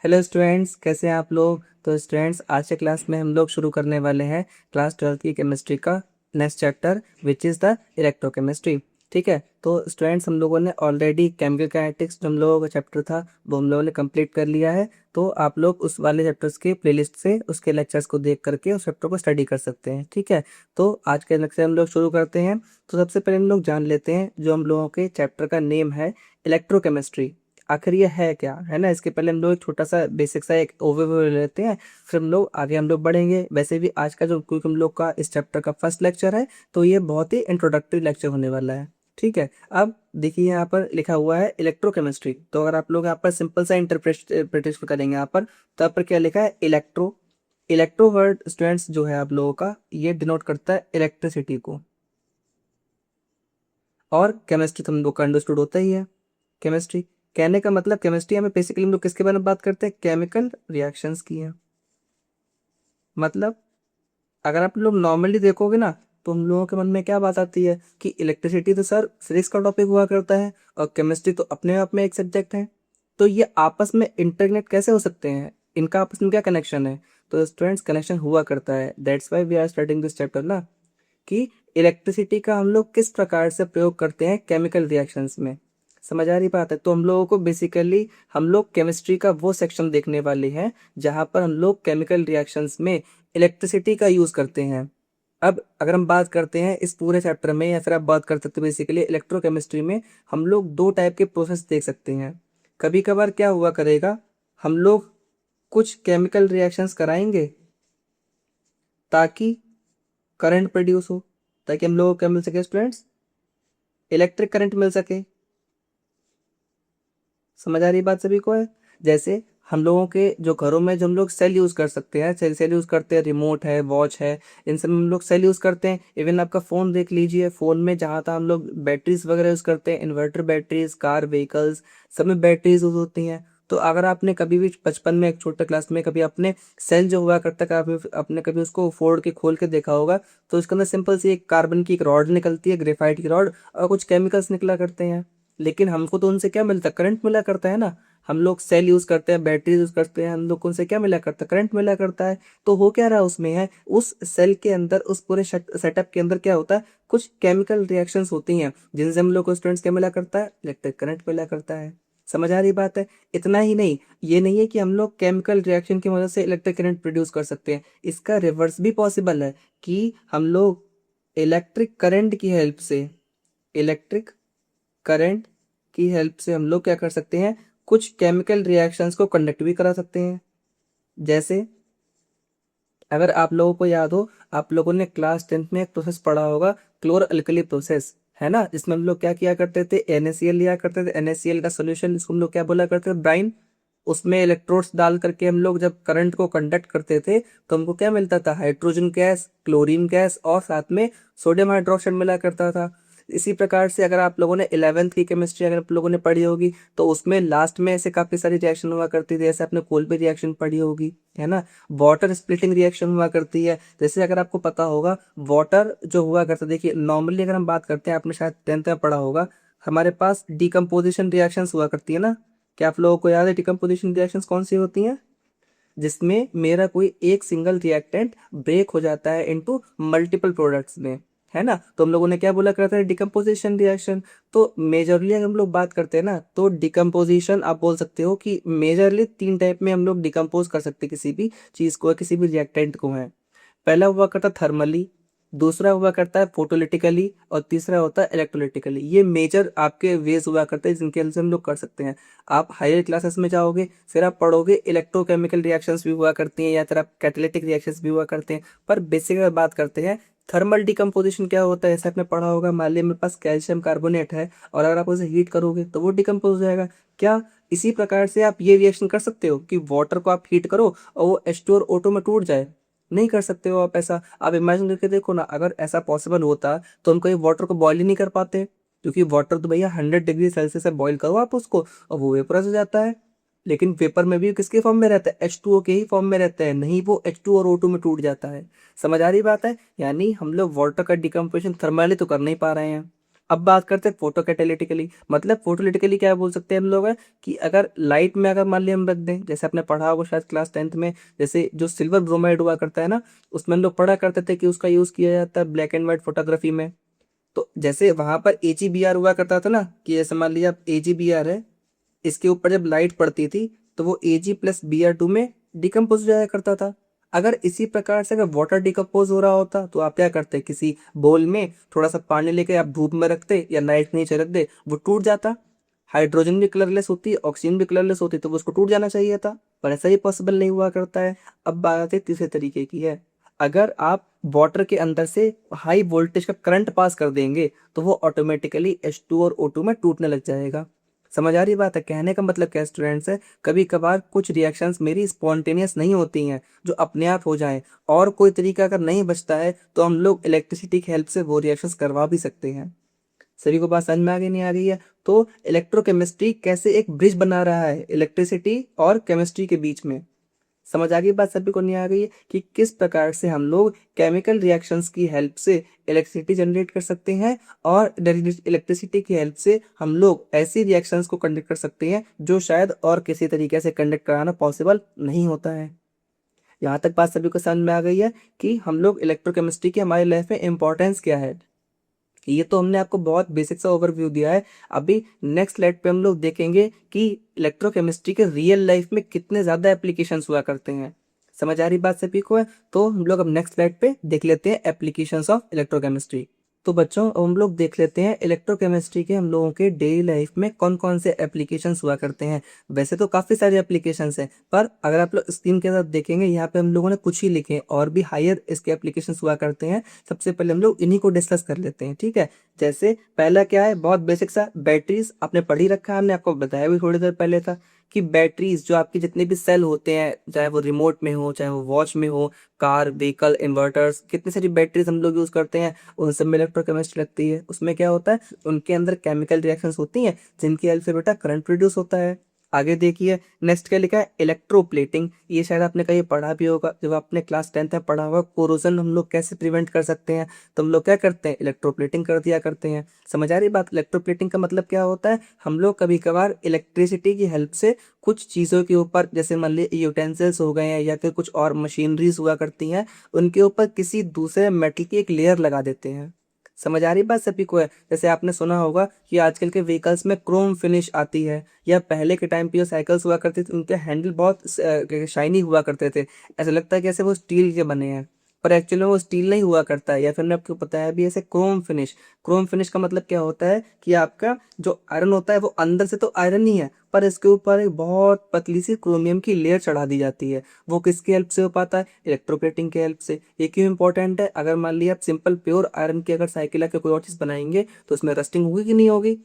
Hello students, कैसे हैं आप लोग। तो स्टूडेंट्स, आज के क्लास में हम लोग शुरू करने वाले हैं क्लास 12th की केमिस्ट्री का next chapter which is the electrochemistry. ठीक है, तो स्टूडेंट्स हम लोगों ने ऑलरेडी केमिकल काइनेटिक्स जो हम लोगों का चैप्टर था वो हम लोगों ने कंप्लीट कर लिया है। तो आप लोग उस वाले चैप्टर्स के प्लेलिस्ट से उसके लेक्चर्स को देख करके उस चैप्टर को स्टडी कर सकते हैं। ठीक है, तो आज के लेक्चर हम लोग शुरू करते हैं। तो सबसे पहले हम लोग जान लेते हैं जो हम लोगों के चैप्टर का नेम है इलेक्ट्रोकेमिस्ट्री। आखिर ये है क्या, है ना। इसके पहले हम लोग एक छोटा सा बेसिक सा एक ओवरव्यू लेते हैं, फिर हम लोग आगे हम लोग बढ़ेंगे। वैसे भी आज का जो क्योंकि हम लोग का इस चैप्टर का फर्स्ट लेक्चर है तो ये बहुत ही इंट्रोडक्टरी लेक्चर होने वाला है। ठीक है, अब देखिए यहाँ पर लिखा हुआ है इलेक्ट्रोकेमिस्ट्री। तो अगर आप लोग यहाँ पर सिंपल सा इंटरप्रिटेशन करेंगे यहाँ पर, तो यहाँ पर क्या लिखा है, इलेक्ट्रो। इलेक्ट्रो वर्ड स्टूडेंट्स जो है आप लोगों का, ये डिनोट करता है इलेक्ट्रिसिटी को। और केमिस्ट्री तो हम लोग का अंडरस्टूड होता ही है। केमिस्ट्री कहने का मतलब, केमिस्ट्री हमें बेसिकली हम लोग किसके बारे में बात करते हैं, केमिकल रिएक्शंस की है। मतलब अगर आप लोग नॉर्मली देखोगे ना, तो हम लोगों के मन में क्या बात आती है कि इलेक्ट्रिसिटी तो सर फिजिक्स का टॉपिक हुआ करता है और केमिस्ट्री तो अपने आप में एक सब्जेक्ट है। तो ये आपस में इंटरनेट कैसे हो सकते हैं, इनका आपस में क्या कनेक्शन है। तो स्टूडेंट्स, कनेक्शन हुआ करता है, that's why we are starting this chapter ना, कि इलेक्ट्रिसिटी का हम लोग किस प्रकार से प्रयोग करते हैं केमिकल रिएक्शंस में। समझ आ रही बात है। तो हम लोगों को बेसिकली हम लोग केमिस्ट्री का वो सेक्शन देखने वाले हैं जहां पर हम लोग केमिकल रिएक्शंस में इलेक्ट्रिसिटी का यूज करते हैं। अब अगर हम बात करते हैं इस पूरे चैप्टर में, या फिर आप बात कर सकते हो बेसिकली इलेक्ट्रोकेमिस्ट्री में, हम लोग दो टाइप के प्रोसेस देख सकते हैं। कभी कभार क्या हुआ करेगा, हम लोग कुछ केमिकल रिएक्शंस कराएंगे ताकि करंट प्रोड्यूस हो, ताकि हम लोगों को क्या मिल सके स्टूडेंट्स, इलेक्ट्रिक करंट मिल सके। समझ आ रही बात सभी को है। जैसे हम लोगों के जो घरों में जो हम लोग सेल यूज कर सकते हैं, सेल सेल यूज करते हैं, रिमोट है, वॉच है, इन सब में हम लोग सेल यूज करते हैं। इवन आपका फोन देख लीजिए, फोन में जहाँ तक हम लोग बैटरीज वगैरह यूज करते हैं, इन्वर्टर बैटरीज, कार व्हीकल्स, सब में बैटरीज यूज होती हैं। तो अगर आपने कभी भी बचपन में एक छोटे क्लास में कभी अपने सेल जो हुआ करता है, कभी आपने कभी उसको फोड़ के खोल के देखा होगा, तो उसके अंदर सिंपल सी एक कार्बन की एक रॉड निकलती है, ग्रेफाइट की रॉड, और कुछ केमिकल्स निकला करते हैं। लेकिन हमको तो उनसे क्या मिलता है, करंट मिला करता है ना। हम लोग सेल यूज करते हैं, बैटरी यूज करते हैं, हम लोग को उनसे क्या मिला करता है, करंट मिला करता है। तो हो क्या रहा उसमें है, उस सेल के अंदर, उस पूरे सेटअप के अंदर क्या होता है, कुछ केमिकल रिएक्शंस होती हैं जिनसे हम लोग को स्टूडेंट्स क्या मिला करता है, इलेक्ट्रिक करंट मिला करता है। समझ आ रही बात है। इतना ही नहीं, ये नहीं है कि हम लोग केमिकल रिएक्शन की मदद से इलेक्ट्रिक करंट प्रोड्यूस कर सकते हैं, इसका रिवर्स भी पॉसिबल है कि हम लोग इलेक्ट्रिक करंट की हेल्प से, इलेक्ट्रिक करंट की हेल्प से हम लोग क्या कर सकते हैं, कुछ केमिकल रिएक्शंस को कंडक्ट भी करा सकते हैं। जैसे अगर आप लोगों को याद हो, आप लोगों ने क्लास 10th में एक प्रोसेस पढ़ा होगा, क्लोर अल्कली प्रोसेस, है ना, जिसमें हम लोग क्या किया करते थे, NaCl लिया करते थे, NaCl का सोल्यूशन जिसको हम लोग क्या बोला करते थे, ब्राइन। उसमें इलेक्ट्रोड्स डाल करके हम लोग जब करंट को कंडक्ट करते थे तो हमको क्या मिलता था, हाइड्रोजन गैस, क्लोरीन गैस, और साथ में सोडियम हाइड्रोक्साइड मिला करता था। इसी प्रकार से अगर आप लोगों ने 11th की केमिस्ट्री अगर आप लोगों ने पढ़ी होगी, तो उसमें लास्ट में ऐसे काफी सारी रिएक्शन हुआ करती थी, जैसे आपने कोलबी रिएक्शन पढ़ी होगी, है ना। वाटर स्प्लिटिंग रिएक्शन हुआ करती है। जैसे अगर आपको पता होगा, वाटर जो हुआ करता, देखिए नॉर्मली अगर हम बात करते हैं, आपने शायद 10th में पढ़ा होगा, हमारे पास डिकम्पोजिशन रिएक्शंस हुआ करती है ना। क्या आप लोगों को याद है डिकम्पोजिशन रिएक्शंस कौन सी होती हैं, जिसमें मेरा कोई एक सिंगल रिएक्टेंट ब्रेक हो जाता है इनटू मल्टीपल प्रोडक्ट्स में, है ना। तो हम लोगों ने क्या बोला करता है, डिकम्पोजिशन रिएक्शन। तो मेजरली अगर हम लोग बात करते हैं ना, तो डिकम्पोजिशन आप बोल सकते हो कि मेजरली तीन टाइप में हम लोग डिकम्पोज कर सकते हैं किसी भी चीज को, किसी भी रिएक्टेंट को है। पहला हुआ करता थर्मली, दूसरा हुआ करता है फोटोलिटिकली, और तीसरा होता है इलेक्ट्रोलिटिकली। ये मेजर आपके वेज हुआ करते हैं जिनके हेल्प से हम लोग कर सकते हैं। आप हायर क्लासेस में जाओगे, फिर आप पढ़ोगे इलेक्ट्रोकेमिकल रिएक्शंस भी हुआ करती हैं, या फिर आप कैटालिटिक रिएक्शंस भी हुआ करते हैं। पर बेसिक अगर बात करते हैं, थर्मल डिकम्पोजिशन क्या होता है, ऐसा आपने पढ़ा होगा, मान लिया मेरे पास कैल्शियम कार्बोनेट है, और अगर आप उसे हीट करोगे तो वो डिकम्पोज हो जाएगा। क्या इसी प्रकार से आप ये रिएक्शन कर सकते हो कि वाटर को आप हीट करो और वो H2 और O2 में टूट जाए? नहीं कर सकते हो आप ऐसा। आप इमेजिन करके देखो ना, अगर ऐसा पॉसिबल होता तो हम कहीं वाटर को बॉईल ही नहीं कर पाते, क्योंकि वाटर तो भैया 100 डिग्री सेल्सियस से बॉईल करो आप उसको और वो वेपराइज हो जाता है। लेकिन वेपर में भी किसके फॉर्म में रहता है, H2O के ही फॉर्म में रहता है, नहीं वो H2 और O2 में टूट जाता है। समझ आ रही बात है। यानी हम लोग वाटर का डिकम्पोजिशन थर्मली तो कर नहीं पा रहे हैं, अब बात करते हैं फोटो कैटेलिटिकली। मतलब फोटोलिटिकली क्या बोल सकते हैं हम लोग है कि अगर लाइट में अगर मान लिया हम रख दें, जैसे आपने पढ़ा होगा शायद क्लास 10th में, जैसे जो सिल्वर ब्रोमाइड हुआ करता है ना, उसमें हम लोग पढ़ा करते थे कि उसका यूज किया जाता है ब्लैक एंड व्हाइट फोटोग्राफी में। तो जैसे वहां पर AGBR हुआ करता था ना, कि जैसे मान लीजिए आप AGBR है, इसके ऊपर जब लाइट पड़ती थी तो वो Ag+Br2 में डिकम्पोज हो जाया करता था। अगर इसी प्रकार से अगर वाटर डिकम्पोज हो रहा होता तो आप क्या करते, किसी बोल में थोड़ा सा पानी लेके आप धूप में रखते या लाइट नीचे रख दे, वो टूट जाता। हाइड्रोजन भी कलरलेस होती है, ऑक्सीजन भी कलरलेस होती, तो वो उसको टूट जाना चाहिए था, पर ऐसा ही पॉसिबल नहीं हुआ करता है। अब बात है तीसरे तरीके की है। अगर आप वाटर के अंदर से हाई वोल्टेज का करंट पास कर देंगे तो वो ऑटोमेटिकली H2 और O2 में टूटने लग जाएगा। समझ आ रही बात है? कहने का मतलब क्या स्टूडेंट्स है, कभी कभार कुछ रिएक्शंस मेरी स्पॉन्टेनियस नहीं होती हैं जो अपने आप हो जाएं, और कोई तरीका अगर नहीं बचता है तो हम लोग इलेक्ट्रिसिटी की हेल्प से वो रिएक्शंस करवा भी सकते हैं। सभी को बात समझ में आ गई नहीं आ रही है? तो इलेक्ट्रोकेमिस्ट्री कैसे एक ब्रिज बना रहा है इलेक्ट्रिसिटी और केमिस्ट्री के बीच में। समझ आ गई बात सभी को नहीं आ गई है कि किस प्रकार से हम लोग केमिकल रिएक्शंस की हेल्प से इलेक्ट्रिसिटी जनरेट कर सकते हैं, और इलेक्ट्रिसिटी की हेल्प से हम लोग ऐसी रिएक्शंस को कंडक्ट कर सकते हैं जो शायद और किसी तरीके से कंडक्ट कराना पॉसिबल नहीं होता है। यहाँ तक बात सभी को समझ में आ गई है कि हम लोग इलेक्ट्रोकेमिस्ट्री की हमारी लाइफ में इंपॉर्टेंस क्या है। ये तो हमने आपको बहुत बेसिक सा ओवरव्यू दिया है। अभी नेक्स्ट स्लाइड पे हम लोग देखेंगे कि इलेक्ट्रोकेमिस्ट्री के रियल लाइफ में कितने ज़्यादा एप्लीकेशंस हुआ करते हैं। समझ आ रही बात सभी को है? तो हम लोग अब नेक्स्ट स्लाइड पे देख लेते हैं एप्लीकेशंस ऑफ इलेक्ट्रोकेमिस्ट्री। तो बच्चों अब हम लोग देख लेते हैं इलेक्ट्रोकेमिस्ट्री के हम लोगों के डेली लाइफ में कौन कौन से एप्लीकेशंस हुआ करते हैं। वैसे तो काफ़ी सारे एप्लीकेशंस हैं, पर अगर आप लोग स्क्रीन के साथ देखेंगे यहाँ पे हम लोगों ने कुछ ही लिखे हैं, और भी हायर इसके एप्लीकेशंस हुआ करते हैं। सबसे पहले हम लोग इन्हीं को डिस्कस कर लेते हैं, ठीक है। जैसे पहला क्या है, बहुत बेसिक सा, बैटरीज आपने पढ़ ही रखा है, हमने आपको बताया भी थोड़ी देर पहले था कि बैटरीज जो आपके जितने भी सेल होते हैं, चाहे वो रिमोट में हो चाहे वो वॉच में हो, कार, व्हीकल, इन्वर्टर्स, कितनी सारी बैटरीज हम लोग यूज करते हैं, उन सब में इलेक्ट्रोकेमिस्ट्री लगती है। उसमें क्या होता है, उनके अंदर केमिकल रिएक्शंस होती हैं जिनकी हेल्प से बेटा करंट प्रोड्यूस होता है। आगे देखिए नेक्स्ट क्या लिखा है, इलेक्ट्रोप्लेटिंग। ये शायद आपने कहीं पढ़ा भी होगा, जब आपने क्लास 10th में पढ़ा होगा कोरोजन हम लोग कैसे प्रिवेंट कर सकते हैं, तो हम लोग क्या करते हैं, इलेक्ट्रोप्लेटिंग कर दिया करते हैं। समझ आ रही बात? इलेक्ट्रोप्लेटिंग का मतलब क्या होता है, हम लोग कभी कभार इलेक्ट्रिसिटी की हेल्प से कुछ चीज़ों के ऊपर, जैसे मान लीजिए यूटेंसिल्स हो गए हैं या फिर कुछ और मशीनरीज हुआ करती हैं, उनके ऊपर किसी दूसरे मेटल की एक लेयर लगा देते हैं। समझ आ रही बात सभी को है? जैसे आपने सुना होगा कि आजकल के व्हीकल्स में क्रोम फिनिश आती है, या पहले के टाइम पे जो साइकिल्स हुआ करते थे उनके हैंडल बहुत शाइनी हुआ करते थे, ऐसा लगता है कि ऐसे वो स्टील के बने हैं, पर एक्चुअली में वो स्टील नहीं हुआ करता है। या फिर मैंने आपको बताया भी ऐसे क्रोम फिनिश। क्रोम फिनिश का मतलब क्या होता है कि आपका जो आयरन होता है वो अंदर से तो आयरन ही है, पर इसके ऊपर एक बहुत पतली सी क्रोमियम की लेयर चढ़ा दी जाती है। वो किसकी हेल्प से हो पाता है, इलेक्ट्रोप्लेटिंग की हेल्प से। ये क्यों इंपॉर्टेंट है, अगर मान लिया आप सिंपल प्योर आयरन की अगर साइकिल या फिर कोई और चीज बनाएंगे तो उसमें रस्टिंग होगी कि नहीं होगी,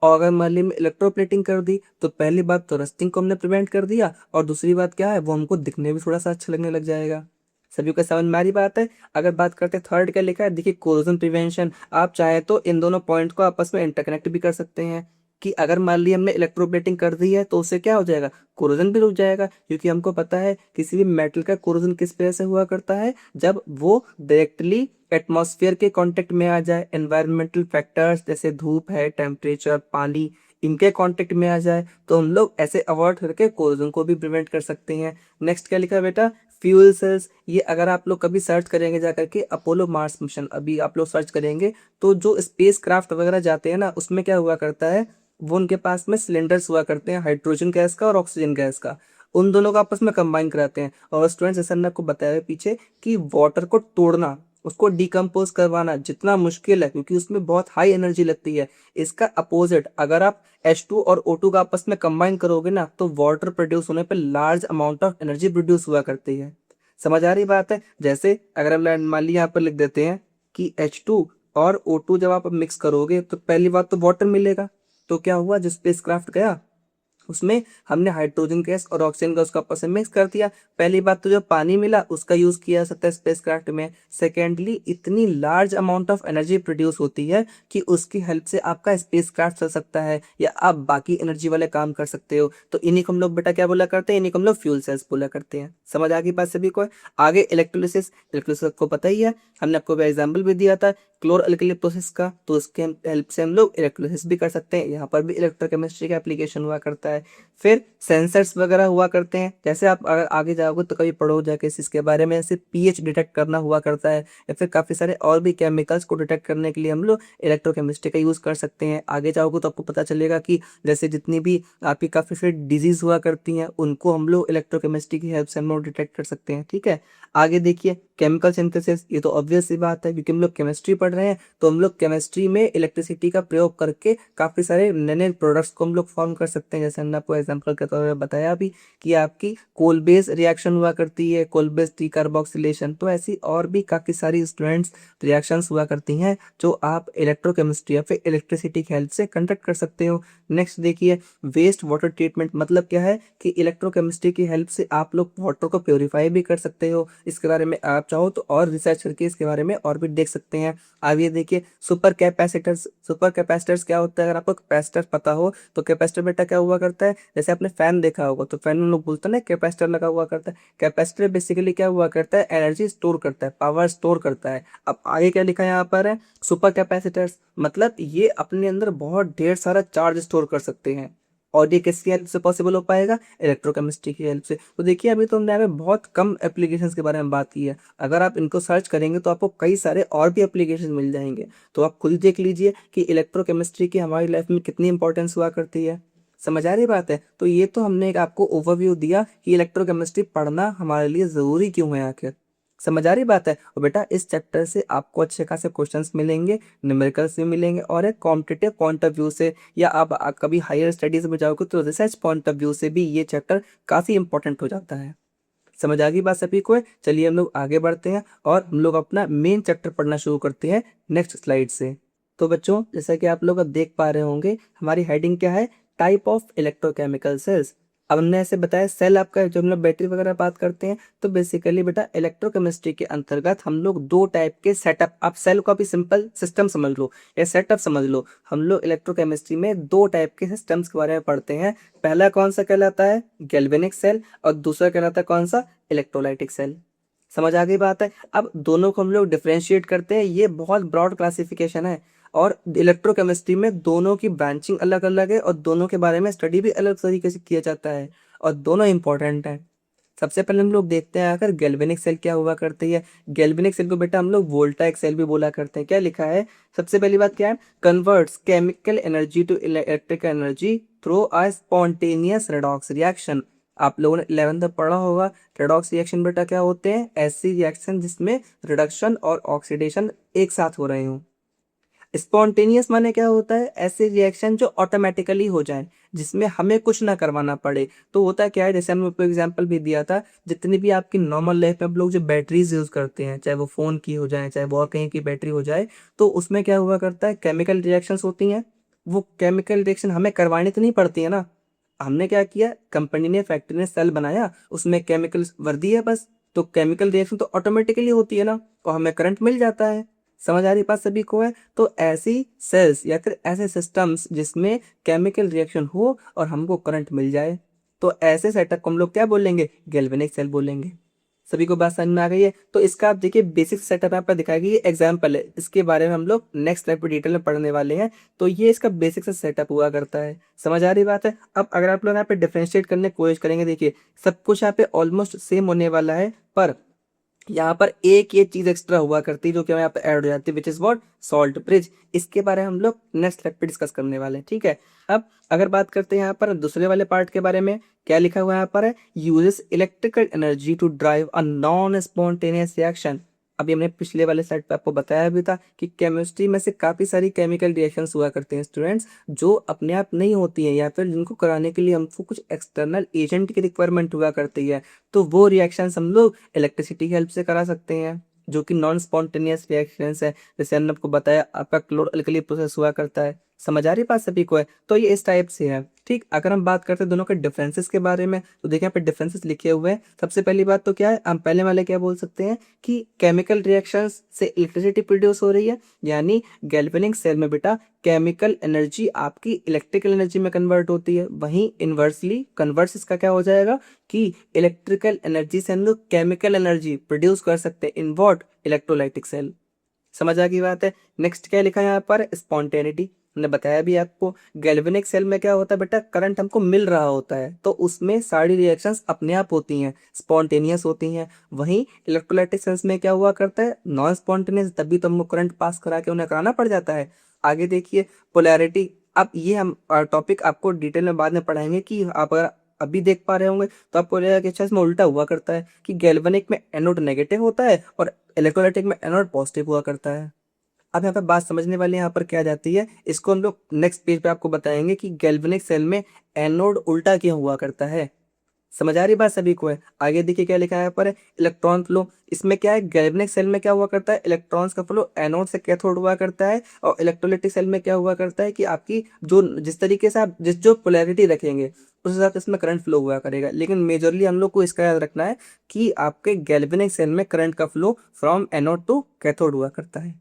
और अगर मान लिया इलेक्ट्रोप्लेटिंग कर दी तो पहली बात तो रस्टिंग को हमने प्रिवेंट कर दिया, और दूसरी बात क्या है, वो हमको दिखने भी थोड़ा सा अच्छा लगने लग जाएगा। सभी को समझ में आ रही बात है? अगर बात करते हैं थर्ड क्या लिखा है, देखिए कोरोजन प्रिवेंशन। आप चाहे तो इन दोनों पॉइंट को आपस में इंटरकनेक्ट भी कर सकते हैं, कि अगर मान लिया हमने इलेक्ट्रोप्लेटिंग कर दी है तो उससे क्या हो जाएगा, कोरोजन भी रुक जाएगा। क्योंकि हमको पता है किसी भी मेटल का कोरोजन किस वजह से हुआ करता है, जब वो डायरेक्टली एटमॉस्फेयर के कांटेक्ट में आ जाए, एनवायरमेंटल फैक्टर्स जैसे धूप है, टेम्परेचर, पानी, इनके कांटेक्ट में आ जाए, तो हम लोग ऐसे अवॉइड करके कोरोजन को भी प्रिवेंट कर सकते हैं। नेक्स्ट क्या लिखा है बेटा, फ्यूल सेल्स। ये अगर आप लोग कभी सर्च करेंगे जा करके अपोलो मार्स मिशन, अभी आप लोग सर्च करेंगे तो जो स्पेस क्राफ्ट वगैरह जाते हैं ना, उसमें क्या हुआ करता है, वो उनके पास में सिलेंडर्स हुआ करते हैं हाइड्रोजन गैस का और ऑक्सीजन गैस का, उन दोनों को आपस में कंबाइन कराते हैं। और स्टूडेंट्स जैसा मैंने आपको बताया है पीछे कि वाटर को तोड़ना, उसको डिकम्पोज करवाना जितना मुश्किल है, क्योंकि उसमें बहुत हाई एनर्जी लगती है, इसका अपोजिट अगर आप H2 और O2 का आपस में कंबाइन करोगे ना, तो वाटर प्रोड्यूस होने पे large amount of energy produce हुआ करती है। समझ आ रही बात है? जैसे अगर हम मान लिया यहाँ पर लिख देते हैं कि H2 और O2 जब आप मिक्स करोगे तो पहली बात तो वाटर मिलेगा। तो क्या हुआ, जो स्पेसक्राफ्ट गया उसमें हमने हाइड्रोजन गैस और ऑक्सीजन गैस को आपस में मिक्स कर दिया। पहली बात तो जो पानी मिला उसका यूज किया जा सकता है स्पेसक्राफ्ट में। सेकेंडली इतनी large amount of energy produce होती है कि उसकी हेल्प से आपका स्पेसक्राफ्ट चल सकता है, या आप बाकी एनर्जी वाले काम कर सकते हो। तो इन्हीं को हम लोग बेटा क्या बोला करते हैं, इन्हीं को हम लोग फ्यूल सेल्स बोला करते हैं। समझ आ गई बात सभी को? आगे इलेक्ट्रोलिसिस। इलेक्ट्रोलिसिस को पता ही है, हमने आपको एग्जाम्पल भी दिया था क्लोर अल्कली प्रोसेस का, तो उसके हेल्प से हम लोग इलेक्ट्रोलिसिस भी कर सकते हैं, यहाँ पर भी इलेक्ट्रोकेमिस्ट्री का एप्लीकेशन हुआ करता है। फिर सेंसर्स वगैरह हुआ करते हैं, जैसे आप अगर आगे जाओगे तो कभी पढ़ो जाके इसके बारे में, ऐसे पीएच डिटेक्ट करना हुआ करता है, या फिर काफ़ी सारे और भी केमिकल्स को डिटेक्ट करने के लिए हम लोग इलेक्ट्रोकेमिस्ट्री का यूज़ कर सकते हैं। आगे जाओगे तो आपको पता चलेगा कि जैसे जितनी भी आपकी काफ़ी सारी डिजीज़ हुआ करती हैं उनको हम लोग इलेक्ट्रोकेमिस्ट्री की हेल्प से हम लोग डिटेक्ट कर सकते हैं। ठीक है, आगे देखिए केमिकल सिंथेसिस, ये तो ऑब्वियस सी बात है क्योंकि हम लोग केमिस्ट्री पढ़ रहे हैं, तो हम लोग केमिस्ट्री में इलेक्ट्रिसिटी का प्रयोग करके काफ़ी सारे नए नए प्रोडक्ट्स को हम लोग फॉर्म कर सकते हैं। जैसे हमने आपको एग्जांपल के तौर पर बताया भी कि आपकी कोल बेस रिएक्शन हुआ करती है, कोल बेस डीकार्बोक्सिलेशन, तो ऐसी और भी काफ़ी सारी स्टूडेंट्स रिएक्शंस हुआ करती हैं जो आप इलेक्ट्रोकेमिस्ट्री या फिर इलेक्ट्रिसिटी की हेल्प से कंडक्ट कर सकते हो। नेक्स्ट देखिए वेस्ट वाटर ट्रीटमेंट, मतलब क्या है कि इलेक्ट्रोकेमिस्ट्री की हेल्प से आप लोग वाटर को प्योरीफाई भी कर सकते हो। इसके बारे में आप चाहो तो और रिसर्च करके इसके बारे में और भी देख सकते हैं। आगे देखिए सुपर कैपेसिटर्स, सुपर कैपेसिटर्स क्या होता है, अगर आपको कैपेसिटर पता हो तो कैपेसिटर बेटा क्या हुआ करता है, जैसे आपने फैन देखा होगा तो फैन में लोग बोलते हैं ना कैपेसिटर लगा हुआ करता है, कैपेसिटर बेसिकली क्या हुआ करता है, एनर्जी स्टोर करता है, पावर स्टोर करता है। अब आगे क्या लिखा है यहाँ पर है सुपर कैपेसिटर्स, मतलब ये अपने अंदर बहुत ढेर सारा चार्ज स्टोर कर सकते हैं, और ये किसकी हेल्प से पॉसिबल हो पाएगा, इलेक्ट्रोकेमिस्ट्री की हेल्प से। तो देखिए अभी तो हमने यहाँ पे बहुत कम एप्लीकेशंस के बारे में बात की है, अगर आप इनको सर्च करेंगे तो आपको कई सारे और भी एप्लीकेशन मिल जाएंगे, तो आप खुद देख लीजिए कि इलेक्ट्रोकेमिस्ट्री की हमारी लाइफ में कितनी इंपॉर्टेंस हुआ करती है। समझ आ रही बात है, तो ये तो हमने एक आपको ओवरव्यू दिया कि इलेक्ट्रोकेमिस्ट्री पढ़ना हमारे लिए ज़रूरी क्यों है आखिर। समझ आ रही बात है, और बेटा इस चैप्टर से आपको अच्छे खासे क्वेश्चंस मिलेंगे, न्यूमेरिकल्स भी मिलेंगे, और एक कॉम्पिटिटिव पॉइंट ऑफ व्यू से या आप कभी हायर स्टडीज में जाओगे तो रिसर्च पॉइंट ऑफ व्यू से भी ये चैप्टर काफ़ी इंपॉर्टेंट हो जाता है। समझ आ गई बात सभी को है? चलिए हम लोग आगे बढ़ते हैं और हम लोग अपना मेन चैप्टर पढ़ना शुरू करते हैं नेक्स्ट स्लाइड से। तो बच्चों जैसा कि आप लोग अब देख पा रहे होंगे हमारी हेडिंग क्या है, टाइप ऑफ इलेक्ट्रोकेमिकल सेल्स। अब हमने ऐसे बताया सेल आपका, जो हम लोग बैटरी वगैरह बात करते हैं, तो बेसिकली बेटा इलेक्ट्रोकेमिस्ट्री के अंतर्गत हम लोग दो टाइप के सेटअप, आप सेल को भी सिंपल सिस्टम समझ लो या सेटअप समझ लो, हम लोग इलेक्ट्रोकेमिस्ट्री में दो टाइप के सिस्टम्स के बारे में पढ़ते हैं। पहला कौन सा कहलाता है, गैल्वेनिक सेल, और दूसरा कहलाता है कौन सा, इलेक्ट्रोलाइटिक सेल। समझ आ गई बात है। अब दोनों को हम लोग डिफरेंशिएट करते हैं, ये बहुत ब्रॉड क्लासिफिकेशन है, और इलेक्ट्रोकेमिस्ट्री में दोनों की ब्रांचिंग अलग अलग है और दोनों के बारे में स्टडी भी अलग तरीके से किया जाता है, और दोनों इंपॉर्टेंट है। सबसे पहले हम लोग देखते हैं आकर गैल्वेनिक सेल क्या हुआ करती है। गैल्वेनिक सेल को बेटा हम लोग वोल्टाइक सेल भी बोला करते हैं। क्या लिखा है, सबसे पहली बात क्या है, converts chemical energy to electrical energy through a spontaneous redox reaction. आप लोगों ने 11th में पढ़ा होगा रेडॉक्स रिएक्शन बेटा क्या होते हैं, ऐसी रिएक्शन जिसमें रिडक्शन और ऑक्सीडेशन एक साथ हो रहे हों। स्पॉन्टेनियस माने क्या होता है, ऐसे रिएक्शन जो ऑटोमेटिकली हो जाए, जिसमें हमें कुछ ना करवाना पड़े। तो होता क्या है, जैसे हमने आपको एग्जांपल भी दिया था, जितनी भी आपकी नॉर्मल लाइफ में आप लोग जो बैटरीज यूज करते हैं, चाहे वो फोन की हो जाए चाहे वो और कहीं की बैटरी हो जाए, तो उसमें क्या हुआ करता है, केमिकल रिएक्शंस होती हैं। वो केमिकल रिएक्शन हमें करवानी तो नहीं पड़ती है ना, हमने क्या किया, कंपनी ने फैक्ट्री ने सेल बनाया, उसमें केमिकल भर दिया बस, तो केमिकल रिएक्शन तो ऑटोमेटिकली होती है ना, और हमें करंट मिल जाता है। समझ आ रही बात सभी को है? तो ऐसी सेल्स या फिर ऐसे सिस्टम्स जिसमें केमिकल रिएक्शन हो और हमको करंट मिल जाए, तो ऐसे सेटअप को हम लोग क्या बोलेंगे, गैल्वेनिक सेल बोलेंगे। सभी को बात समझ में आ गई है? तो इसका आप देखिए बेसिक सेटअप यहाँ पर दिखाया गया, ये एग्जाम्पल है, इसके बारे में हम लोग नेक्स्ट स्लाइड पर डिटेल में पढ़ने वाले हैं। तो ये इसका बेसिक सा सेटअप हुआ करता है। समझ आ रही बात है? अब अगर आप लोग यहाँ पे डिफरेंशिएट करने की कोशिश करेंगे, देखिए सब कुछ यहाँ पे ऑलमोस्ट सेम होने वाला है, पर यहाँ पर एक ये चीज एक्स्ट्रा हुआ करती है जो कि यहाँ पे ऐड हो जाती है, which is what, salt bridge. इसके बारे में हम लोग नेक्स्ट स्लाइड पे डिस्कस करने वाले हैं। ठीक है, अब अगर बात करते हैं यहाँ पर दूसरे वाले पार्ट के बारे में, क्या लिखा हुआ है यहाँ पर है, uses electrical energy to drive a non spontaneous reaction. अभी हमने पिछले वाले स्लाइड पे आपको बताया भी था कि केमिस्ट्री में से काफी सारी केमिकल रिएक्शंस हुआ करते हैं स्टूडेंट्स, जो अपने आप नहीं होती हैं या फिर जिनको कराने के लिए हमको कुछ एक्सटर्नल एजेंट की रिक्वायरमेंट हुआ करती है, तो वो रिएक्शंस हम लोग इलेक्ट्रिसिटी की हेल्प से करा सकते हैं, जो कि नॉन स्पॉन्टेनियस रिएक्शंस है। जैसे हमने आपको बताया आपका क्लोर अल्कली प्रोसेस हुआ करता है। समझ आ रही बात सभी को है? तो ये इस टाइप से है। ठीक, अगर हम बात करते हैं दोनों के डिफरेंसेस के बारे में, तो देखिए यहाँ पे डिफरेंसेस लिखे हुए हैं। सबसे पहली बात तो क्या है, हम पहले वाले क्या बोल सकते हैं कि केमिकल रिएक्शंस से इलेक्ट्रिसिटी प्रोड्यूस हो रही है, यानी गैल्वेनिक सेल में बेटा केमिकल एनर्जी आपकी इलेक्ट्रिकल एनर्जी में कन्वर्ट होती है। वहीं इन्वर्सली कन्वर्स इसका क्या हो जाएगा कि इलेक्ट्रिकल एनर्जी से हम लोग केमिकल एनर्जी प्रोड्यूस कर सकते हैं इन व्हाट, इलेक्ट्रोलाइटिक सेल। समझ आ गई बात है। नेक्स्ट क्या लिखा है यहाँ पर, स्पॉन्टेनिटी। हमने बताया भी आपको, गैल्वेनिक सेल में क्या होता है बेटा, करंट हमको मिल रहा होता है तो उसमें सारी रिएक्शंस अपने आप होती हैं, स्पॉन्टेनियस होती हैं। वहीं इलेक्ट्रोलाइटिक सेल्स में क्या हुआ करता है, नॉन स्पॉन्टेनियस, तभी तो हमको करंट पास करा के उन्हें कराना पड़ जाता है। आगे देखिए पोलैरिटी। अब ये हम टॉपिक आपको डिटेल में बाद में पढ़ाएंगे कि आप अगर अभी देख पा रहे होंगे तो आपको लगेगा कि अच्छा इसमें उल्टा हुआ करता है कि गैल्वेनिक में एनोड नेगेटिव होता है और इलेक्ट्रोलाइटिक में एनोड पॉजिटिव हुआ करता है। अब यहाँ पे बात समझने वाली यहाँ पर क्या आ जाती है, इसको हम लोग नेक्स्ट पेज पे आपको बताएंगे कि गैल्वेनिक सेल में एनोड उल्टा क्यों हुआ करता है। समझ आ रही बात सभी को है। आगे देखिए क्या लिखा है यहाँ पर, इलेक्ट्रॉन फ्लो। इसमें क्या है, गैल्वेनिक सेल में क्या हुआ करता है, इलेक्ट्रॉन्स का फ्लो एनोड से कैथोड हुआ करता है। और इलेक्ट्रोलाइटिक सेल में क्या हुआ करता है कि आपकी जो जिस तरीके से आप जिस जो पोलैरिटी रखेंगे उस हिसाब से इसमें करंट फ्लो हुआ करेगा। लेकिन मेजरली हम लोग को इसका याद रखना है कि आपके गैल्वेनिक सेल में करंट का flow from anode to cathode हुआ करता है।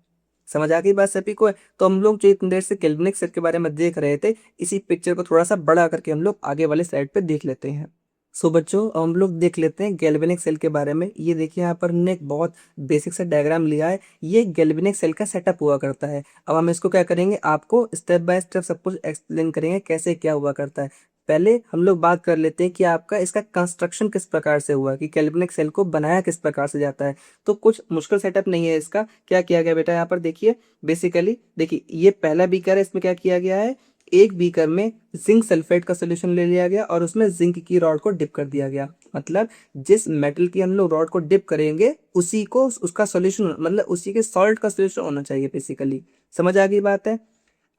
समझ आ गई बात सभी को है। तो हम लोग जो इतनी देर से गैल्वेनिक सेल के बारे में देख रहे थे, इसी पिक्चर को थोड़ा सा बड़ा करके हम लोग आगे वाले साइड पे देख लेते हैं। सो बच्चों अब हम लोग देख लेते हैं गैल्वेनिक सेल के बारे में। ये देखिए यहाँ पर हमने एक बहुत बेसिक सा डायग्राम लिया है, ये गैल्वेनिक सेल का सेटअप हुआ करता है। अब हम इसको क्या करेंगे, आपको स्टेप बाय स्टेप सब कुछ एक्सप्लेन करेंगे कैसे क्या हुआ करता है। पहले हम लोग बात कर लेते हैं कि आपका इसका कंस्ट्रक्शन किस प्रकार से हुआ, कि गैल्वेनिक सेल को बनाया किस प्रकार से जाता है। तो कुछ मुश्किल सेटअप नहीं है इसका। क्या किया गया बेटा, यहाँ पर देखिए बेसिकली देखिए ये पहला बीकर है, इसमें क्या किया गया है, एक बीकर में जिंक सल्फेट का सोल्यूशन ले लिया गया और उसमें जिंक की रॉड को डिप कर दिया गया। मतलब जिस मेटल की हम लोग रॉड को डिप करेंगे उसी को उसका सोल्यूशन, मतलब उसी के सॉल्ट का सोल्यूशन होना चाहिए बेसिकली। समझ आ गई बात है।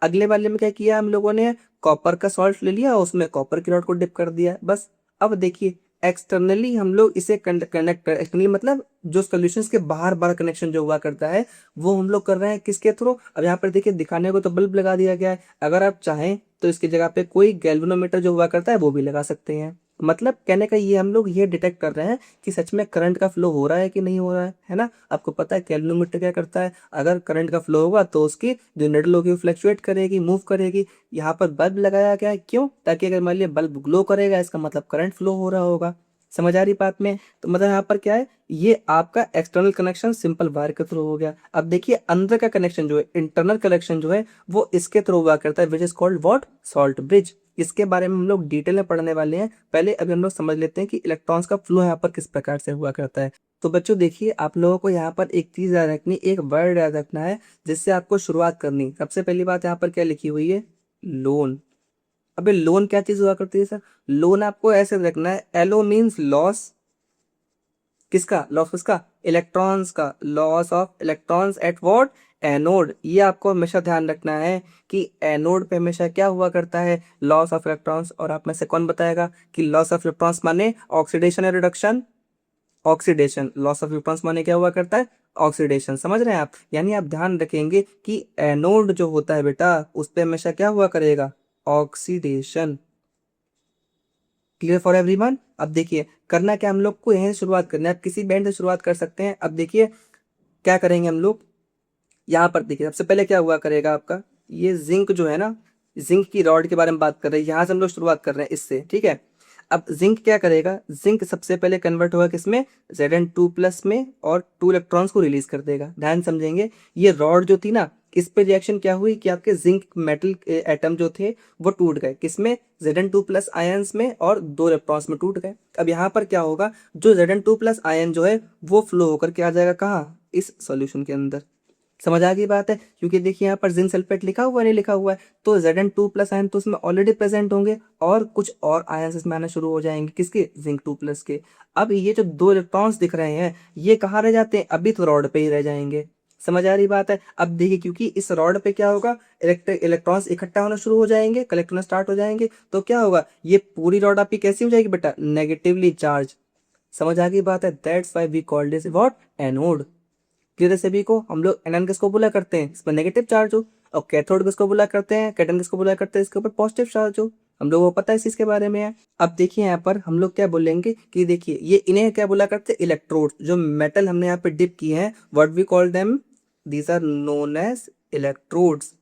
अगले वाले में क्या किया हम लोगों ने, कॉपर का सॉल्ट ले लिया, उसमें कॉपर की रॉड को डिप कर दिया बस। अब देखिए एक्सटर्नली हम लोग इसे कनेक्ट, एक्सटर्नली मतलब जो सोल्यूशंस के बाहर बाहर कनेक्शन जो हुआ करता है वो हम लोग कर रहे हैं किसके थ्रू। अब यहाँ पर देखिए दिखाने को तो बल्ब लगा दिया गया है, अगर आप चाहें तो इसकी जगह पे कोई गैल्वेनोमीटर जो हुआ करता है वो भी लगा सकते हैं। मतलब कहने का ये हम लोग ये डिटेक्ट कर रहे हैं कि सच में करंट का फ्लो हो रहा है कि नहीं हो रहा है ना। आपको पता है गैल्वेनोमीटर क्या करता है, अगर करंट का फ्लो होगा तो उसकी जो निडल होगी फ्लक्चुएट करेगी, मूव करेगी। यहाँ पर बल्ब लगाया गया है क्यों, ताकि अगर मान लिया बल्ब ग्लो करेगा इसका मतलब करंट फ्लो हो रहा होगा। समझ आ रही बात में। तो मतलब यहाँ पर क्या है, ये आपका एक्सटर्नल कनेक्शन सिंपल वायर के थ्रू हो गया। अब देखिए अंदर का कनेक्शन जो है, इंटरनल कनेक्शन जो है वो इसके थ्रू हुआ करता है, which is called what, salt bridge. इसके बारे में हम लोग डिटेल में पढ़ने वाले हैं। पहले अभी हम लोग समझ लेते हैं कि इलेक्ट्रॉन्स का फ्लो यहाँ पर किस प्रकार से हुआ करता है। तो बच्चों देखिए आप लोगों को यहाँ पर एक चीज याद रखनी, एक वर्ड याद रखना है जिससे आपको शुरुआत करनी। सबसे पहली बात यहाँ पर क्या लिखी हुई है, लोन। अबे लोन क्या चीज हुआ करती है सर, लोन आपको ऐसे रखना है, एलो मीन्स लॉस, किसका लॉस, किसका, इलेक्ट्रॉन्स का, loss of electrons at what, anode. ये आपको हमेशा ध्यान रखना है कि एनोड पे हमेशा क्या हुआ करता है, लॉस ऑफ इलेक्ट्रॉन्स। और आप में से कौन बताएगा कि लॉस ऑफ इलेक्ट्रॉन्स माने ऑक्सीडेशन या reduction, oxidation. Loss of electrons माने क्या हुआ करता है, ऑक्सीडेशन। समझ रहे हैं आप, यानी आप ध्यान रखेंगे कि एनोड जो होता है बेटा उस पे हमेशा क्या हुआ करेगा, ऑक्सीडेशन। Clear for everyone. अब देखिए करना क्या हम लोग को, यहीं से शुरुआत करना है, आप किसी बैंड से शुरुआत कर सकते हैं। अब देखिए क्या करेंगे हम लोग, यहाँ पर देखिए सबसे पहले क्या हुआ करेगा आपका, ये जिंक जो है ना, जिंक की रॉड के बारे में बात कर रहे हैं, यहाँ से हम लोग शुरुआत कर रहे हैं इससे, ठीक है। अब जिंक क्या करेगा, जिंक सबसे पहले कन्वर्ट होगा किसमें, Zn2+ में, और 2 इलेक्ट्रॉन्स को रिलीज कर देगा। ध्यान समझेंगे, ये रॉड जो थी ना इस पे रिएक्शन क्या हुई कि आपके जिंक मेटल एटम जो थे वो टूट गए, किसमें, Zn2+ आयंस में, और 2 इलेक्ट्रॉन्स में टूट गए। अब यहाँ पर क्या होगा, जो Zn2+ आयन जो है वो फ्लो होकर के आ जाएगा कहाँ, इस सॉल्यूशन के अंदर। समझ आ गई बात है, क्योंकि देखिए यहाँ पर जिंक सल्फेट लिखा हुआ नहीं लिखा हुआ है, तो Zn2+ आयन तो उसमें ऑलरेडी प्रेजेंट होंगे और कुछ और आयन इसमें आना शुरू हो जाएंगे, किसके, जिंक 2+ के। अब ये जो 2 इलेक्ट्रॉन्स दिख रहे हैं ये कहाँ रह जाते हैं, अभी तो रॉड पे ही रह जाएंगे। समझ आ रही बात है। अब देखिए क्योंकि इस रॉड पे क्या होगा, इलेक्ट्रॉन्स इकट्ठा होना शुरू हो जाएंगे, कलेक्ट होना स्टार्ट हो जाएंगे, तो क्या होगा, ये पूरी रॉड आपकी कैसी हो जाएगी बेटा, नेगेटिवली चार्ज। समझ आ गई बात है, that's why we called this what, anode. Clear सभी को। हम लोग एनन किसको बोला करते हैं, इसमें नेगेटिव चार्ज हो, और कैथोड किसको बोला करते हैं, कैटन किसको बोला करते हैं, इसके ऊपर पॉजिटिव चार्ज हो। हम लोगों को पता है इस चीज के बारे में है। अब देखिए यहाँ पर हम लोग क्या बोलेंगे कि देखिए ये इन्हें क्या बोला करते हैं, इलेक्ट्रोड। जो मेटल हमने यहाँ पे डिप किए हैं, what we call them, these are known as electrodes.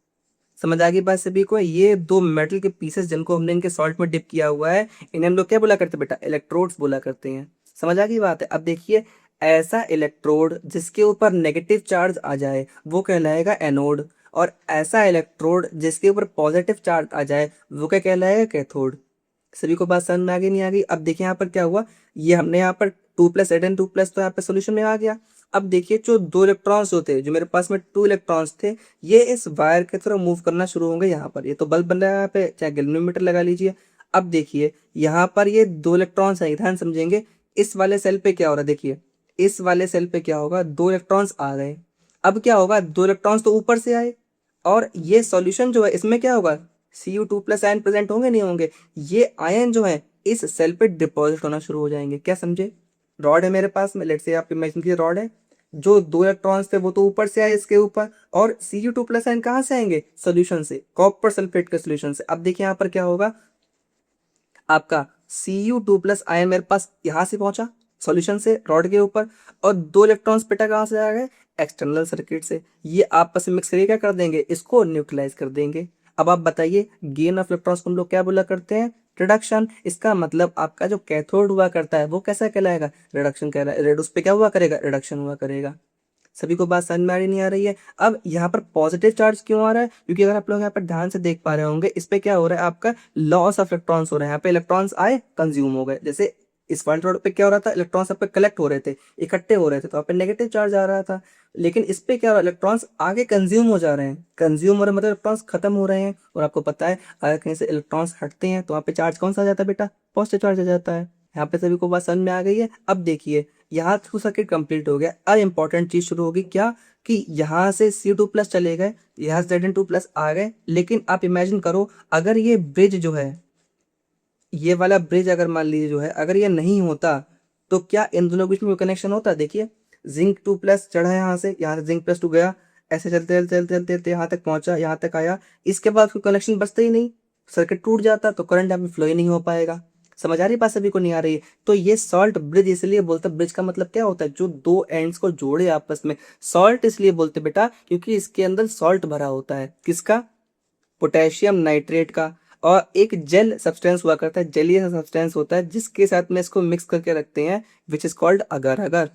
समझ आ गई बात सभी को। ये 2 मेटल के पीसेस जिनको हमने इनके सॉल्ट में डिप किया हुआ है, इन्हें हम लोग क्या बोला करते हैं बेटा, इलेक्ट्रोड्स बोला करते हैं। समझ आ गई बात है। अब देखिए ऐसा इलेक्ट्रोड जिसके ऊपर नेगेटिव चार्ज आ जाए वो कहलाएगा एनोड, और ऐसा इलेक्ट्रोड जिसके ऊपर पॉजिटिव चार्ज आ जाए वो क्या कहलाएगा, कैथोड। सभी को बात समझ में आ गई नहीं आ गई? अब देखिए यहाँ पर क्या हुआ, ये हमने यहाँ पर 2+Zn2+ तो यहाँ पे सोल्यूशन में आ गया। अब देखिए जो दो इलेक्ट्रॉन्स होते हैं, जो मेरे पास में 2 इलेक्ट्रॉन्स थे, ये इस वायर के थ्रू मूव करना शुरू होंगे यहाँ पर। ये तो बल्ब बन रहा है यहाँ पे, चाहे गैल्वेनोमीटर लगा लीजिए। अब देखिए यहाँ पर ये 2 इलेक्ट्रॉन्स हैं, ध्यान समझेंगे। इस वाले सेल पे क्या हो रहा है, देखिए इस वाले सेल पे क्या होगा, 2 इलेक्ट्रॉन्स आ गए। अब क्या होगा, 2 इलेक्ट्रॉन्स तो ऊपर से आए, और ये सॉल्यूशन जो है इसमें क्या होगा, Cu2+ आयन प्रेजेंट होंगे नहीं होंगे, ये आयन जो है इस सेल पे डिपॉजिट होना शुरू हो जाएंगे। क्या समझे? रॉड है मेरे पास में, लेट्स से आप इमेजिन कीजिए रॉड है, जो 2 इलेक्ट्रॉन्स थे वो तो ऊपर से आए इसके ऊपर, और Cu2+ आयन कहाँ से आएंगे, सोल्यूशन से, कॉपर सल्फेट के सोल्यूशन से। अब देखिए यहाँ पर क्या होगा, आपका Cu2+ आयन मेरे पास यहाँ से पहुंचा सॉल्यूशन से रॉड के ऊपर, और 2 इलेक्ट्रॉन्स बेटा कहाँ से आ गए, एक्सटर्नल सर्किट से। ये आपस में मिक्स करके क्या कर देंगे, इसको न्यूट्रलाइज कर देंगे। अब आप बताइए, गेन ऑफ इलेक्ट्रॉन्स को हम लोग क्या बोला करते हैं, रिडक्शन। इसका मतलब आपका जो कैथोड हुआ करता है वो कैसा कहलाएगा, रिडक्शन कहलाएगा। रेड उस पे क्या हुआ करेगा, रिडक्शन हुआ करेगा। सभी को बात समझ में आ रही नहीं आ रही है? अब यहाँ पर पॉजिटिव चार्ज क्यों आ रहा है, क्योंकि अगर आप लोग यहाँ पर ध्यान से देख पा रहे होंगे, इस पे क्या हो रहा है, आपका लॉस ऑफ इलेक्ट्रॉन्स हो रहा है। यहाँ पे इलेक्ट्रॉन्स आए, कंज्यूम हो गए। जैसे इस वाले रोड पे क्या हो रहा था, इलेक्ट्रॉन्स सब पे कलेक्ट हो रहे थे, इकट्ठे हो रहे थे, तो यहाँ पे नेगेटिव चार्ज आ रहा था। लेकिन इस पे क्या हो रहा है, इलेक्ट्रॉन्स आगे कंज्यूम हो जा रहे हैं। कंज्यूम हो रहे हैं मतलब इलेक्ट्रॉन्स खत्म हो रहे हैं। और आपको पता है, अगर कहीं से इलेक्ट्रॉन्स हटते हैं तो वहाँ पे चार्ज कौन सा आ जाता है बेटा, पॉजिटिव चार्ज आ जाता है। यहाँ पे सभी को बात समझ में आ गई है? अब देखिए यहाँ थ्रू सर्किट कंप्लीट हो गया। अब इंपॉर्टेंट चीज शुरू होगी, क्या कि यहाँ से Cu2+ चले गए, यहाँ से Zn2+ आ गए। लेकिन आप इमेजिन करो, अगर ये ब्रिज जो है, ये वाला ब्रिज अगर मान लीजिए जो है, अगर ये नहीं होता तो क्या इन दोनों के बीच में कनेक्शन होता? देखिए Zinc 2+ चढ़ा यहाँ से Zinc+2 गया, ऐसे चलते चलते चलते चलते चलते यहाँ तक पहुंचा, यहाँ तक आया। इसके बाद कोई कनेक्शन बचता ही नहीं, सर्किट टूट जाता, तो करंट यहाँ पे फ्लो ही नहीं हो पाएगा। समझ आ रही बात सभी को नहीं आ रही है? तो ये सॉल्ट ब्रिज इसलिए बोलते हैं, ब्रिज का मतलब क्या होता है, जो दो एंड्स को जोड़े आपस में। सॉल्ट इसलिए बोलते बेटा क्योंकि इसके अंदर सॉल्ट भरा होता है, किसका, पोटेशियम नाइट्रेट का। और एक जेल सब्सटेंस हुआ करता है, जेली सब्सटेंस होता है जिसके साथ में इसको मिक्स करके रखते हैं, विच इज कॉल्ड अगर अगर।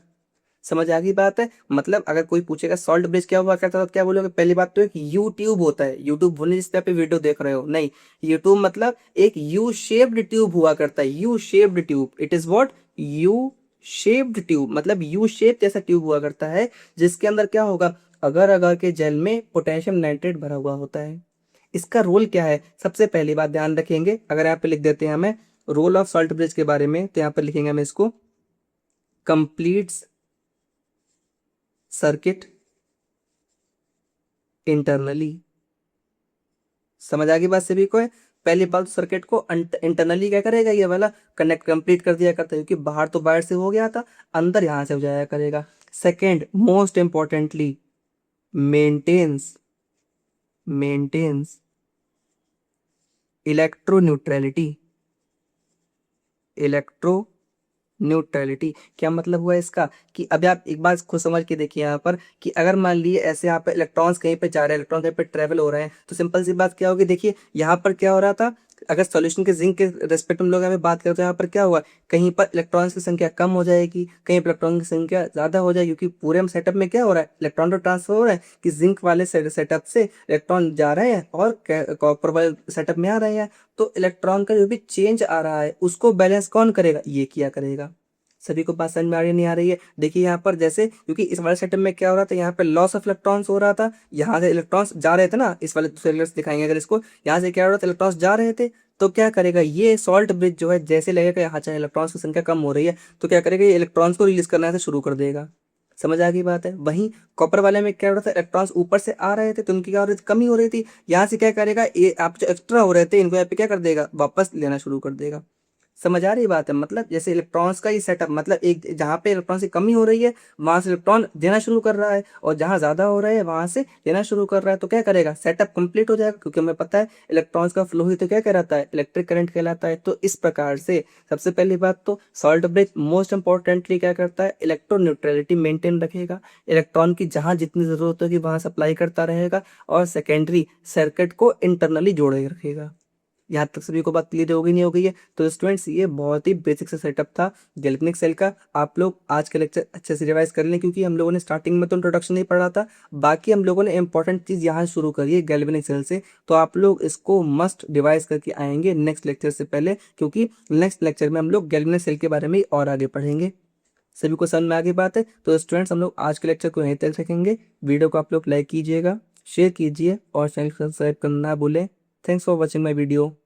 समझ आ गई बात है? मतलब अगर कोई पूछेगा सॉल्ट ब्रिज क्या हुआ करता है तो क्या बोलोगे, पहली बात तो एक यू ट्यूब होता है। यूट्यूब बोलने जिस पे वीडियो देख रहे हो, नहीं, यूट्यूब मतलब एक यू शेप्ड ट्यूब हुआ करता है, U shaped tube. It is what, U shaped tube, मतलब यू शेप जैसा ट्यूब हुआ करता है, जिसके अंदर क्या होगा, अगर अगर के जेल में पोटेशियम नाइट्रेट भरा हुआ होता है। इसका रोल क्या है, सबसे पहली बात ध्यान रखेंगे, अगर यहाँ पे लिख देते हैं हमें रोल ऑफ सॉल्ट ब्रिज के बारे में, तो यहाँ पर लिखेंगे हम इसको, कंप्लीट्स सर्किट इंटरनली। समझ आ गई बात सभी को है? पहली बात तो सर्किट को इंटरनली क्या करेगा, ये वाला कनेक्ट कंप्लीट कर दिया करता है, क्योंकि बाहर तो वायर से हो गया था, अंदर यहां से हो जाया करेगा। Second most importantly, maintains maintains electroneutrality. Electroneutrality क्या मतलब हुआ इसका, कि अभी आप एक बात खुद समझ के देखिए यहाँ पर, कि अगर मान लिए ऐसे यहाँ पे इलेक्ट्रॉन्स कहीं पे जा रहे हैं, इलेक्ट्रॉन कहीं पे ट्रेवल हो रहे हैं, तो सिंपल सी बात क्या होगी, देखिए यहाँ पर क्या हो रहा था, अगर सॉल्यूशन के जिंक के रेस्पेक्ट में लोग हमें बात करें तो यहाँ पर क्या हुआ, कहीं पर इलेक्ट्रॉन्स की संख्या कम हो जाएगी, कहीं पर इलेक्ट्रॉन की संख्या ज्यादा हो जाएगी, क्योंकि पूरे हम सेटअप में क्या हो रहा है, इलेक्ट्रॉन तो ट्रांसफर हो रहा है, कि जिंक वाले सेटअप से इलेक्ट्रॉन जा रहे हैं और कॉपर वाले सेटअप में आ रहे हैं। तो इलेक्ट्रॉन का जो भी चेंज आ रहा है उसको बैलेंस कौन करेगा, ये किया करेगा। सभी को बात समझ में आ रही नहीं आ रही है? देखिए यहाँ पर जैसे, क्योंकि इस वाले सेटअप में क्या हो रहा था, यहाँ पे लॉस ऑफ इलेक्ट्रॉन्स हो रहा था, यहाँ से इलेक्ट्रॉन्स जा रहे थे ना, इस वाले सेलर्स दिखाएंगे अगर इसको, यहाँ से क्या हो रहा था, इलेक्ट्रॉन्स जा रहे थे, तो क्या करेगा ये सॉल्ट ब्रिज जो है, जैसे लगेगा यहाँ चाहे इलेक्ट्रॉन्स की संख्या कम हो रही है, तो क्या करेगा, ये इलेक्ट्रॉन्स को रिलीज करना से शुरू कर देगा। समझ आ गई बात है? वहीं कॉपर वाले में क्या हो रहा था, इलेक्ट्रॉन्स ऊपर से आ रहे थे तो उनकी क्या हो रही थी, कमी हो रही थी, यहाँ से क्या करेगा, ये आप जो एक्स्ट्रा हो रहे थे इनको यहाँ पे क्या कर देगा, वापस लेना शुरू कर देगा। समझ आ रही बात है? मतलब जैसे इलेक्ट्रॉन्स का ये सेटअप, मतलब एक जहाँ पे इलेक्ट्रॉन की कमी हो रही है वहां से इलेक्ट्रॉन देना शुरू कर रहा है, और जहाँ ज्यादा हो रहा है वहां से देना शुरू कर रहा है, तो क्या करेगा, सेटअप कंप्लीट हो जाएगा, क्योंकि हमें पता है इलेक्ट्रॉन्स का फ्लो ही तो क्या कहलाता है, इलेक्ट्रिक करंट कहलाता है। तो इस प्रकार से सबसे पहली बात तो सॉल्ट ब्रिज मोस्ट इंपॉर्टेंटली क्या करता है, इलेक्ट्रो न्यूट्रलिटी मेंटेन रखेगा, इलेक्ट्रॉन की जहां जितनी जरूरत होगी वहां सप्लाई करता रहेगा, और सेकेंडरी सर्किट को इंटरनली जोड़े रखेगा। यहाँ तक सभी को बात क्लियर हो गई नहीं हो गई है? तो स्टूडेंट्स ये बहुत ही बेसिक सा सेटअप था गैल्वेनिक सेल का। आप लोग आज का लेक्चर अच्छे से रिवाइज कर लें, क्योंकि हम लोगों ने स्टार्टिंग में तो इंट्रोडक्शन नहीं पढ़ा था, बाकी हम लोगों ने इंपॉर्टेंट चीज़ यहाँ शुरू करी है गैल्वेनिक सेल से। तो आप लोग इसको मस्ट रिवाइज करके आएंगे नेक्स्ट लेक्चर से पहले, क्योंकि नेक्स्ट लेक्चर में हम लोग गैल्वेनिक सेल के बारे में और आगे पढ़ेंगे। सभी को समझ में आ गई बात है? तो स्टूडेंट्स हम लोग आज के लेक्चर को यहीं तक रखेंगे। वीडियो को आप लोग लाइक कीजिएगा, शेयर कीजिए और चैनल को सब्सक्राइब करना ना भूलें। Thanks for watching my video.